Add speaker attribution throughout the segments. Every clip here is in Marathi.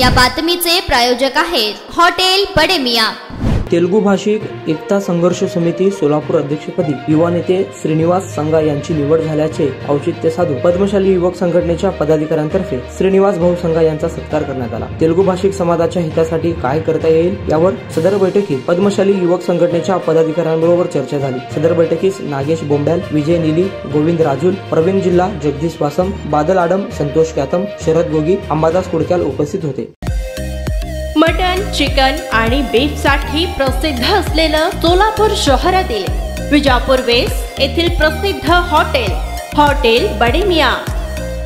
Speaker 1: या बातमीचे प्रायोजक आहेत हॉटेल बडे मियां।
Speaker 2: तेलुगू भाषिक एकता संघर्ष समिती सोलापूर अध्यक्षपदी युवा नेते श्रीनिवास संगा यांची निवड झाल्याचे औचित्य साधून पद्मशाली युवक संघटनेच्या पदाधिकाऱ्यांतर्फे श्रीनिवास भाऊ संगा यांचा सत्कार करण्यात आला। तेलुगू भाषिक समाजाच्या हितासाठी काय करता येईल यावर सदर बैठकीत पद्मशाली युवक संघटनेच्या पदाधिकाऱ्यांबरोबर चर्चा झाली। सदर बैठकीस नागेश बोंबॅल, विजय नीली, गोविंद राजूल, प्रवीण जिल्हा, जगदीश वासम, बादल आडम, संतोष कॅतम, शरद गोगी, अंबादास कुडक्याल उपस्थित होते।
Speaker 3: मटन, चिकन आणि बीफ साठी प्रसिद्ध असलेलं सोलापूर शहरातील विजापूर वेस्ट येथील प्रसिद्ध hotel Bade Miyan.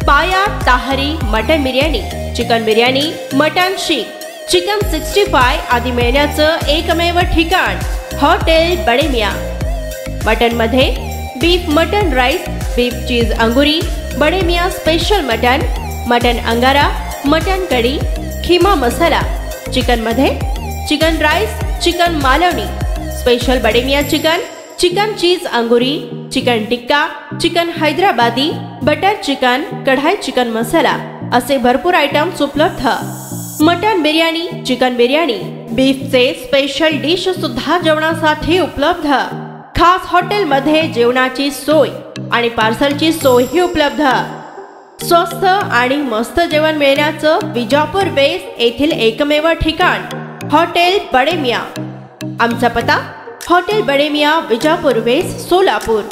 Speaker 3: Paya tahari mutton biryani, chicken biryani, mutton seekh, chicken 65 आदी मिळण्याचं एकमेव ठिकाण हॉटेल बडे मियां। मटन मध्ये beef mutton rice, beef cheese angoori, Bade Miyan special mutton, mutton angara, mutton kadhi, keema masala. Chicken मध्ये chicken rice, chicken Malvani, special Bade Miyan chicken, chicken cheese angoori, chicken tikka, chicken Hyderabadi, butter chicken, kadai chicken masala असे भरपूर आयटम्स उपलब्ध। मटन बिर्याणी, चिकन बिर्याणी, बीफचे स्पेशल डिश सुद्धा जेवणासाठी उपलब्ध। खास हॉटेल मध्ये जेवणाची सोय आणि पार्सलची सोयही उपलब्ध। स्वस्त आणि मस्त जेवण मिळण्याचं विजापूर वेस्ट येथील एकमेव ठिकाण हॉटेल बडे मियां। आमचा पत्ता हॉटेल बडे मियां, विजापूर वेस्ट, सोलापूर।